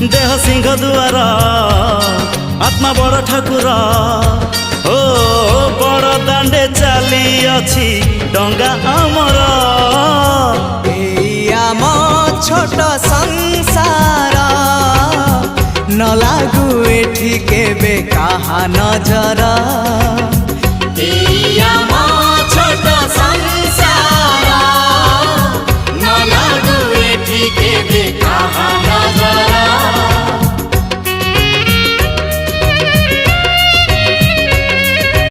देह सिंह दुआर आत्मा बड़ ठाकुर ओ बड़ दांडे चली अछि डंगा आमर आम छोट संसार न लागू एठी केबे काहा नजर।